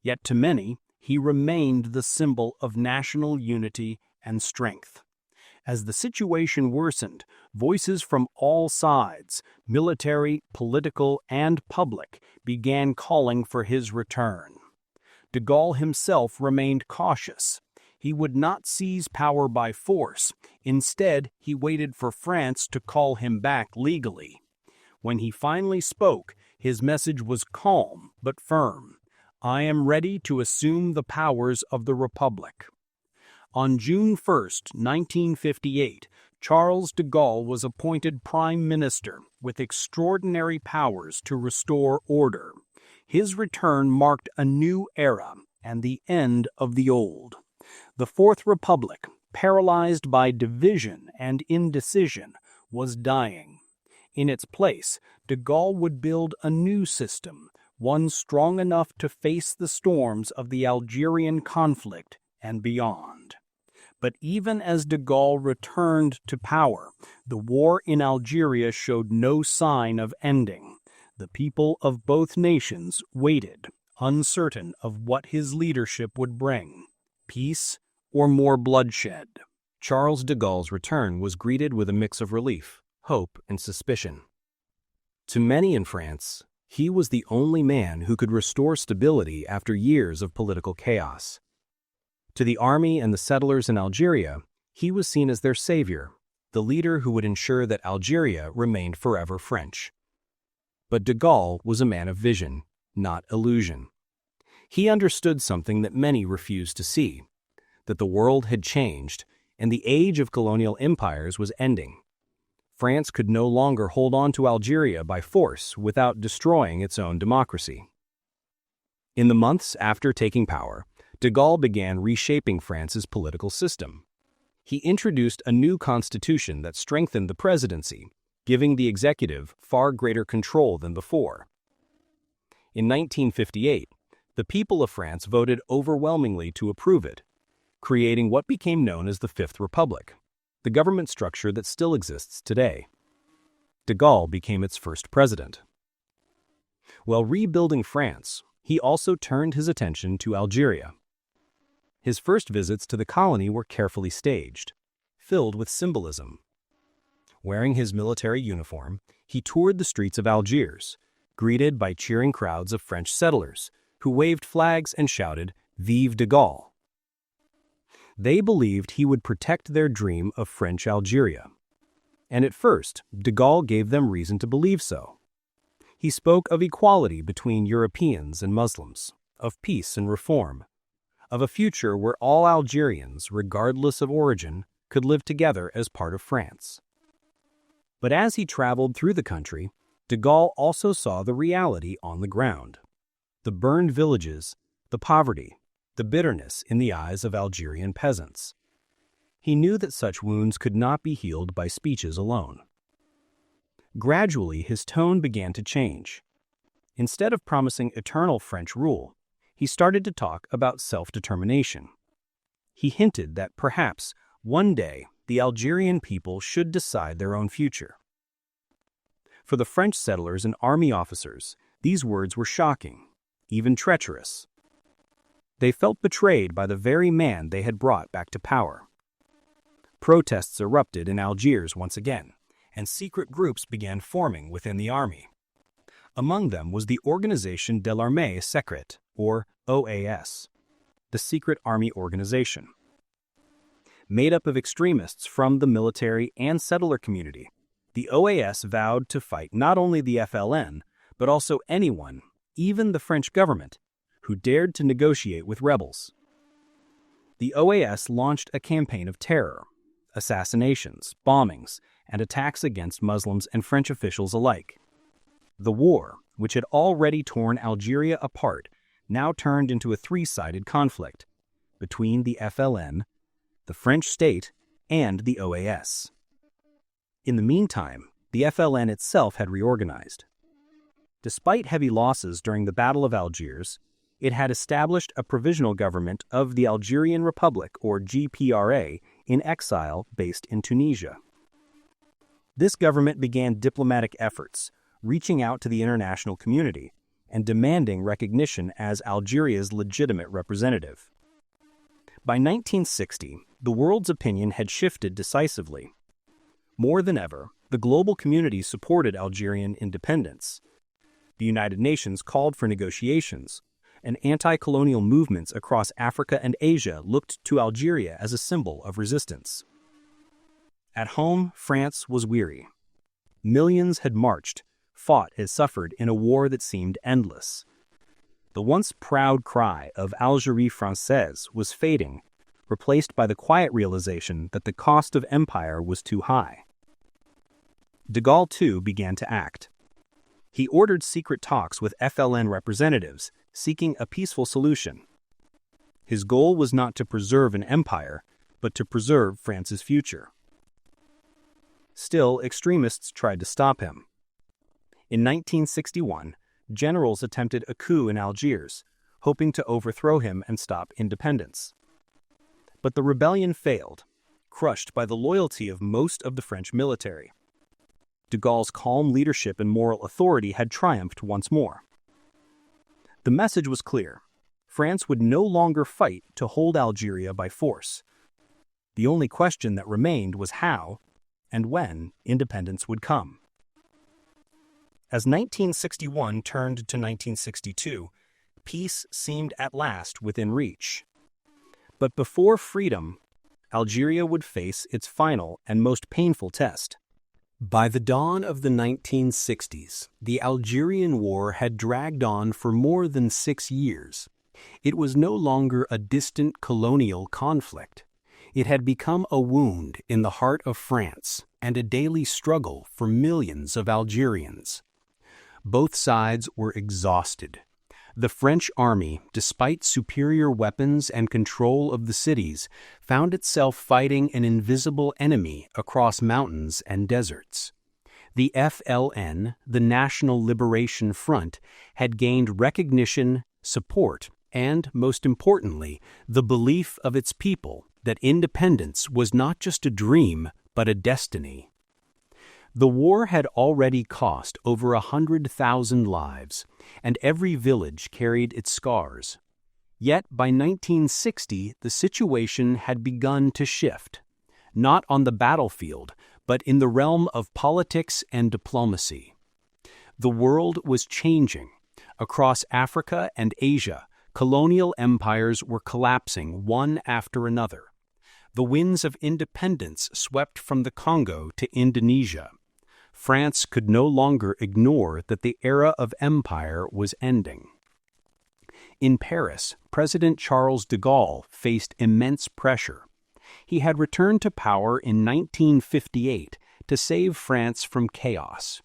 Yet to many, he remained the symbol of national unity and strength. As the situation worsened, voices from all sides, military, political, and public, began calling for his return. De Gaulle himself remained cautious. He would not seize power by force. Instead, he waited for France to call him back legally. When he finally spoke, his message was calm but firm: "I am ready to assume the powers of the Republic." On June 1, 1958, Charles de Gaulle was appointed Prime Minister with extraordinary powers to restore order. His return marked a new era and the end of the old. The Fourth Republic, paralyzed by division and indecision, was dying. In its place, de Gaulle would build a new system, one strong enough to face the storms of the Algerian conflict and beyond. But even as de Gaulle returned to power, the war in Algeria showed no sign of ending. The people of both nations waited, uncertain of what his leadership would bring: peace or more bloodshed. Charles de Gaulle's return was greeted with a mix of relief, hope, and suspicion. To many in France, he was the only man who could restore stability after years of political chaos. To the army and the settlers in Algeria, he was seen as their savior, the leader who would ensure that Algeria remained forever French. But de Gaulle was a man of vision, not illusion. He understood something that many refused to see: that the world had changed and the age of colonial empires was ending. France could no longer hold on to Algeria by force without destroying its own democracy. In the months after taking power, de Gaulle began reshaping France's political system. He introduced a new constitution that strengthened the presidency, giving the executive far greater control than before. In 1958, the people of France voted overwhelmingly to approve it, creating what became known as the Fifth Republic, the government structure that still exists today. De Gaulle became its first president. While rebuilding France, he also turned his attention to Algeria. His first visits to the colony were carefully staged, filled with symbolism. Wearing his military uniform, he toured the streets of Algiers, greeted by cheering crowds of French settlers, who waved flags and shouted, "Vive de Gaulle!" They believed he would protect their dream of French Algeria. And at first, de Gaulle gave them reason to believe so. He spoke of equality between Europeans and Muslims, of peace and reform, of a future where all Algerians, regardless of origin, could live together as part of France. But as he traveled through the country, de Gaulle also saw the reality on the ground: the burned villages, the poverty, the bitterness in the eyes of Algerian peasants. He knew that such wounds could not be healed by speeches alone. Gradually, his tone began to change. Instead of promising eternal French rule, he started to talk about self-determination. He hinted that perhaps one day the Algerian people should decide their own future. For the French settlers and army officers, these words were shocking, even treacherous. They felt betrayed by the very man they had brought back to power. Protests erupted in Algiers once again, and secret groups began forming within the army. Among them was the Organisation de l'Armée Secrète, or OAS, the secret army organization. Made up of extremists from the military and settler community, the OAS vowed to fight not only the FLN, but also anyone, even the French government, who dared to negotiate with rebels. The OAS launched a campaign of terror, assassinations, bombings, and attacks against Muslims and French officials alike. The war, which had already torn Algeria apart, now turned into a three-sided conflict between the FLN, the French state, and the OAS. In the meantime, the FLN itself had reorganized. Despite heavy losses during the Battle of Algiers, it had established a provisional government of the Algerian Republic, or GPRA, in exile based in Tunisia. This government began diplomatic efforts, reaching out to the international community and demanding recognition as Algeria's legitimate representative. By 1960, the world's opinion had shifted decisively. More than ever, the global community supported Algerian independence. The United Nations called for negotiations, and anti-colonial movements across Africa and Asia looked to Algeria as a symbol of resistance. At home, France was weary. Millions had marched, fought and suffered in a war that seemed endless. The once proud cry of Algérie française was fading, replaced by the quiet realization that the cost of empire was too high. De Gaulle, too, began to act. He ordered secret talks with FLN representatives, seeking a peaceful solution. His goal was not to preserve an empire, but to preserve France's future. Still, extremists tried to stop him. In 1961, generals attempted a coup in Algiers, hoping to overthrow him and stop independence. But the rebellion failed, crushed by the loyalty of most of the French military. De Gaulle's calm leadership and moral authority had triumphed once more. The message was clear. France would no longer fight to hold Algeria by force. The only question that remained was how and when independence would come. As 1961 turned to 1962, peace seemed at last within reach. But before freedom, Algeria would face its final and most painful test. By the dawn of the 1960s, the Algerian War had dragged on for more than 6 years. It was no longer a distant colonial conflict. It had become a wound in the heart of France and a daily struggle for millions of Algerians. Both sides were exhausted. The French army, despite superior weapons and control of the cities, found itself fighting an invisible enemy across mountains and deserts. The FLN, the National Liberation Front, had gained recognition, support, and, most importantly, the belief of its people that independence was not just a dream, but a destiny. The war had already cost over 100,000 lives, and every village carried its scars. Yet by 1960, the situation had begun to shift, not on the battlefield, but in the realm of politics and diplomacy. The world was changing. Across Africa and Asia, colonial empires were collapsing one after another. The winds of independence swept from the Congo to Indonesia. France could no longer ignore that the era of empire was ending. In Paris, President Charles de Gaulle faced immense pressure. He had returned to power in 1958 to save France from chaos.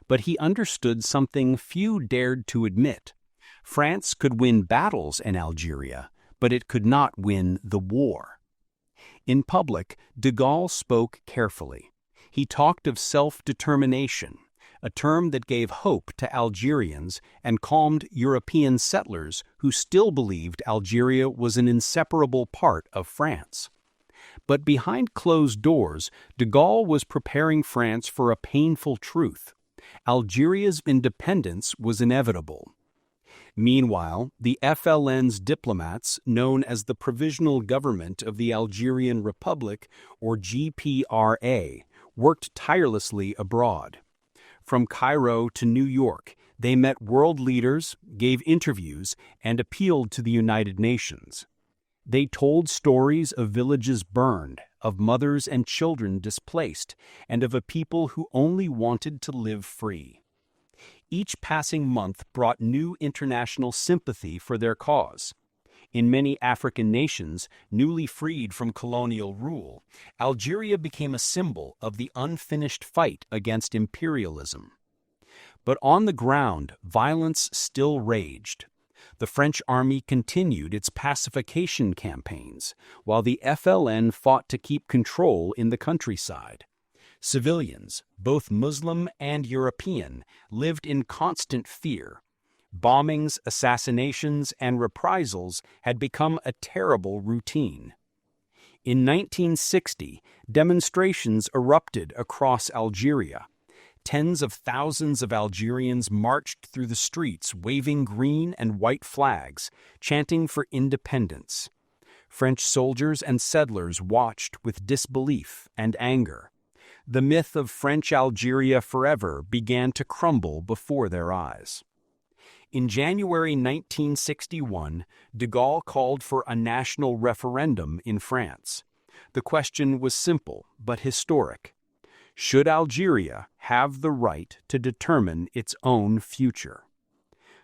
But he understood something few dared to admit. France could win battles in Algeria, but it could not win the war. In public, de Gaulle spoke carefully. He talked of self-determination, a term that gave hope to Algerians and calmed European settlers who still believed Algeria was an inseparable part of France. But behind closed doors, de Gaulle was preparing France for a painful truth. Algeria's independence was inevitable. Meanwhile, the FLN's diplomats, known as the Provisional Government of the Algerian Republic, or GPRA, worked tirelessly abroad. From Cairo to New York, they met world leaders, gave interviews, and appealed to the United Nations. They told stories of villages burned, of mothers and children displaced, and of a people who only wanted to live free. Each passing month brought new international sympathy for their cause. In many African nations, newly freed from colonial rule, Algeria became a symbol of the unfinished fight against imperialism. But on the ground, violence still raged. The French army continued its pacification campaigns, while the FLN fought to keep control in the countryside. Civilians, both Muslim and European, lived in constant fear. Bombings, assassinations, and reprisals had become a terrible routine. In 1960, demonstrations erupted across Algeria. Tens of thousands of Algerians marched through the streets waving green and white flags, chanting for independence. French soldiers and settlers watched with disbelief and anger. The myth of French Algeria forever began to crumble before their eyes. In January 1961, de Gaulle called for a national referendum in France. The question was simple but historic. Should Algeria have the right to determine its own future?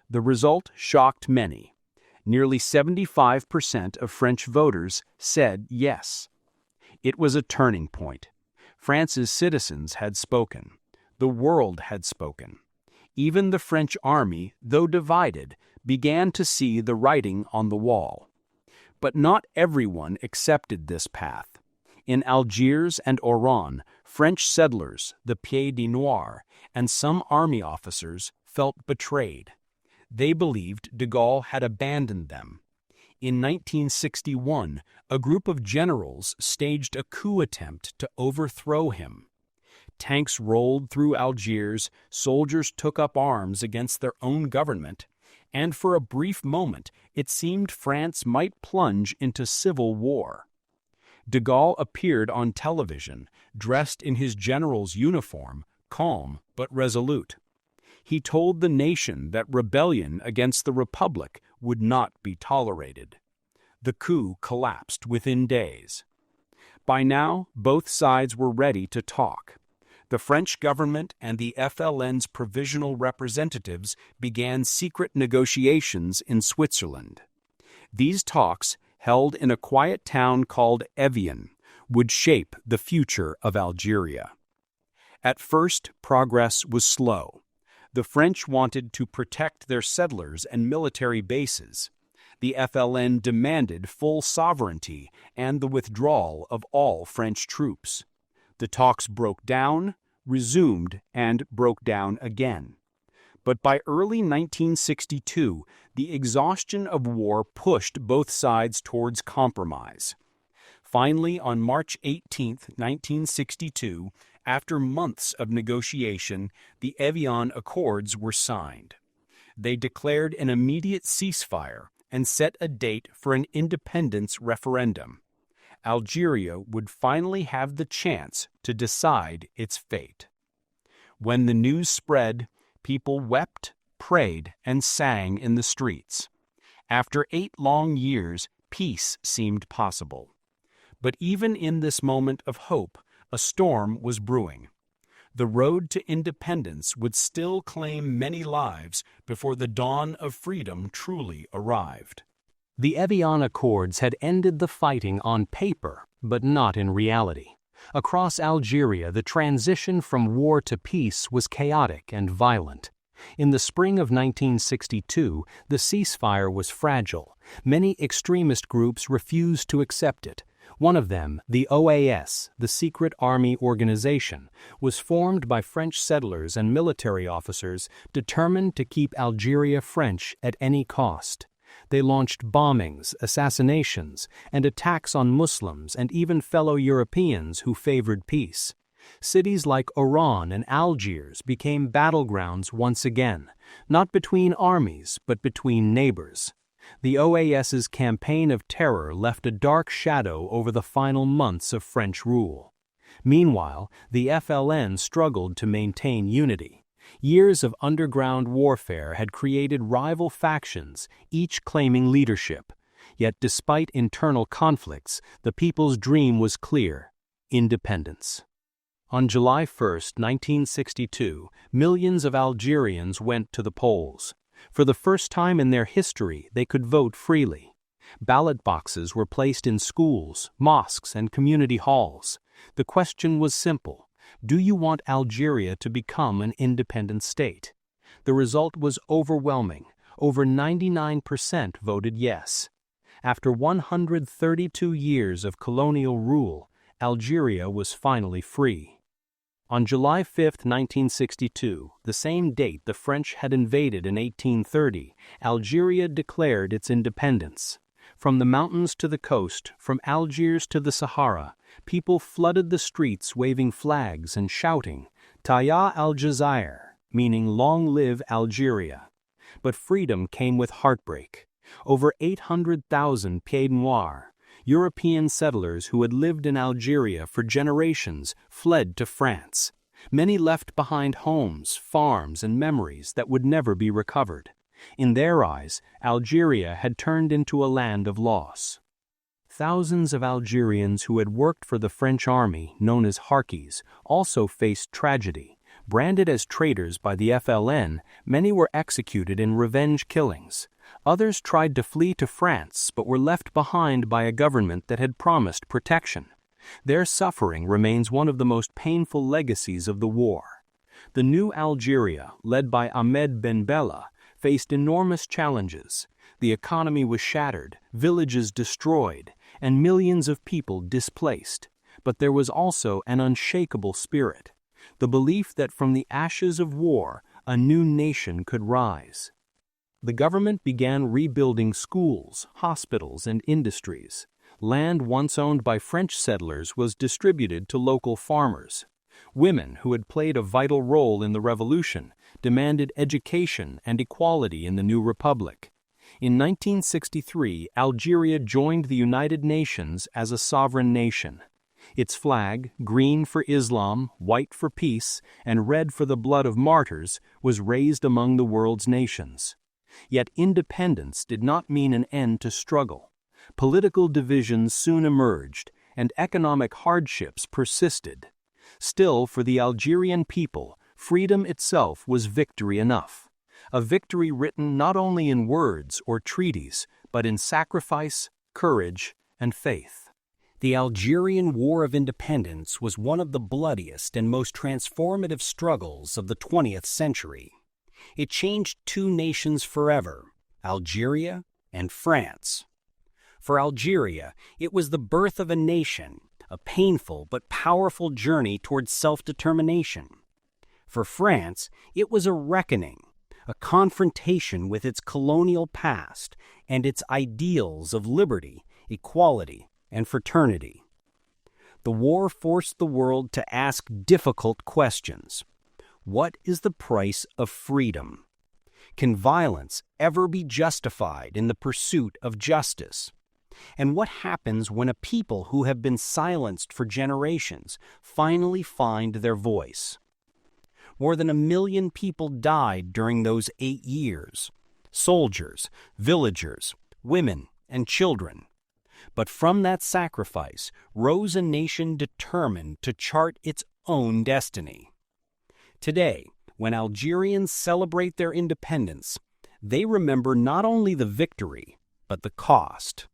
The result shocked many. Nearly 75% of French voters said yes. It was a turning point. France's citizens had spoken. The world had spoken. Even the French army, though divided, began to see the writing on the wall. But not everyone accepted this path. In Algiers and Oran, French settlers, the Pieds Noirs, and some army officers felt betrayed. They believed de Gaulle had abandoned them. In 1961, a group of generals staged a coup attempt to overthrow him. Tanks rolled through Algiers, soldiers took up arms against their own government, and for a brief moment it seemed France might plunge into civil war. De Gaulle appeared on television, dressed in his general's uniform, calm but resolute. He told the nation that rebellion against the Republic would not be tolerated. The coup collapsed within days. By now, both sides were ready to talk. The French government and the FLN's provisional representatives began secret negotiations in Switzerland. These talks, held in a quiet town called Evian, would shape the future of Algeria. At first, progress was slow. The French wanted to protect their settlers and military bases. The FLN demanded full sovereignty and the withdrawal of all French troops. The talks broke down, resumed, and broke down again. But by early 1962, the exhaustion of war pushed both sides towards compromise. Finally, on March 18, 1962, after months of negotiation, the Evian Accords were signed. They declared an immediate ceasefire and set a date for an independence referendum. Algeria would finally have the chance to decide its fate. When the news spread, people wept, prayed, and sang in the streets. After 8 long years, peace seemed possible. But even in this moment of hope, a storm was brewing. The road to independence would still claim many lives before the dawn of freedom truly arrived. The Evian Accords had ended the fighting on paper, but not in reality. Across Algeria, the transition from war to peace was chaotic and violent. In the spring of 1962, the ceasefire was fragile. Many extremist groups refused to accept it. One of them, the OAS, the Secret Army Organization, was formed by French settlers and military officers determined to keep Algeria French at any cost. They launched bombings, assassinations, and attacks on Muslims and even fellow Europeans who favored peace. Cities like Oran and Algiers became battlegrounds once again, not between armies but between neighbors. The OAS's campaign of terror left a dark shadow over the final months of French rule. Meanwhile, the FLN struggled to maintain unity. Years of underground warfare had created rival factions, each claiming leadership. Yet despite internal conflicts, the people's dream was clear: independence. On July 1, 1962, millions of Algerians went to the polls. For the first time in their history, they could vote freely. Ballot boxes were placed in schools, mosques, and community halls. The question was simple: do you want Algeria to become an independent state? The result was overwhelming. Over 99% voted yes. After 132 years of colonial rule, Algeria was finally free. On July 5, 1962, the same date the French had invaded in 1830, Algeria declared its independence. From the mountains to the coast, from Algiers to the Sahara, people flooded the streets waving flags and shouting, "Taya al-Jazair," meaning "Long live Algeria." But freedom came with heartbreak. Over 800,000 Pieds Noirs, European settlers who had lived in Algeria for generations, fled to France. Many left behind homes, farms, and memories that would never be recovered. In their eyes, Algeria had turned into a land of loss. Thousands of Algerians who had worked for the French army, known as harkis, also faced tragedy. Branded as traitors by the FLN, many were executed in revenge killings. Others tried to flee to France but were left behind by a government that had promised protection. Their suffering remains one of the most painful legacies of the war. The new Algeria, led by Ahmed Ben Bella, faced enormous challenges. The economy was shattered, villages destroyed, and millions of people displaced. But there was also an unshakable spirit: the belief that from the ashes of war, a new nation could rise. The government began rebuilding schools, hospitals, and industries. Land once owned by French settlers was distributed to local farmers. Women, who had played a vital role in the revolution, demanded education and equality in the new republic. In 1963, Algeria joined the United Nations as a sovereign nation. Its flag, green for Islam, white for peace, and red for the blood of martyrs, was raised among the world's nations. Yet independence did not mean an end to struggle. Political divisions soon emerged, and economic hardships persisted. Still, for the Algerian people, freedom itself was victory enough. A victory written not only in words or treaties, but in sacrifice, courage, and faith. The Algerian War of Independence was one of the bloodiest and most transformative struggles of the 20th century. It changed two nations forever: Algeria and France. For Algeria, it was the birth of a nation, a painful but powerful journey towards self-determination. For France, it was a reckoning, a confrontation with its colonial past and its ideals of liberty, equality, and fraternity. The war forced the world to ask difficult questions. What is the price of freedom? Can violence ever be justified in the pursuit of justice? And what happens when a people who have been silenced for generations finally find their voice? More than 1 million people died during those 8 years: soldiers, villagers, women, and children. But from that sacrifice rose a nation determined to chart its own destiny. Today, when Algerians celebrate their independence, they remember not only the victory, but the cost.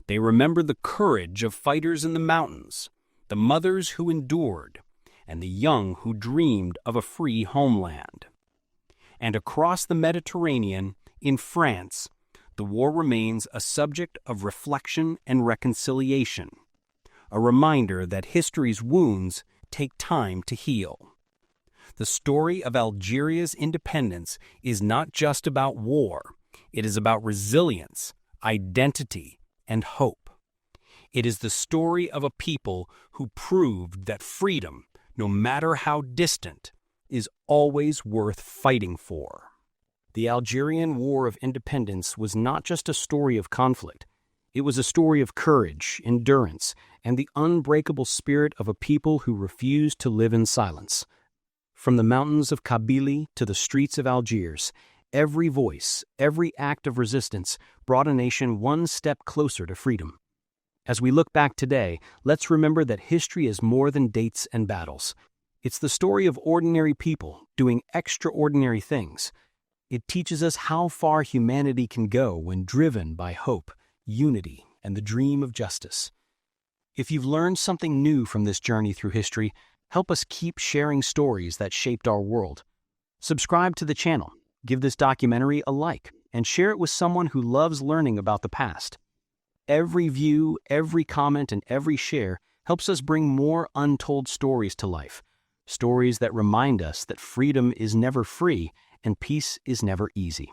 They remember the courage of fighters in the mountains, the mothers who endured, and the young who dreamed of a free homeland. And across the Mediterranean, in France, the war remains a subject of reflection and reconciliation. a reminder that history's wounds take time to heal. The story of Algeria's independence is not just about war. It is about resilience, identity, and hope. It is the story of a people who proved that freedom, no matter how distant, is always worth fighting for. The Algerian War of Independence was not just a story of conflict. It was a story of courage, endurance, and the unbreakable spirit of a people who refused to live in silence. From the mountains of Kabylie to the streets of Algiers, every voice, every act of resistance brought a nation one step closer to freedom. As we look back today, let's remember that history is more than dates and battles. It's the story of ordinary people doing extraordinary things. It teaches us how far humanity can go when driven by hope, unity, and the dream of justice. If you've learned something new from this journey through history, help us keep sharing stories that shaped our world. Subscribe to the channel, give this documentary a like, and share it with someone who loves learning about the past. Every view, every comment, and every share helps us bring more untold stories to life. Stories that remind us that freedom is never free and peace is never easy.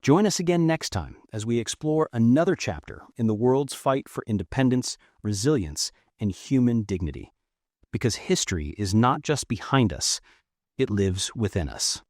Join us again next time as we explore another chapter in the world's fight for independence, resilience, and human dignity. Because history is not just behind us, it lives within us.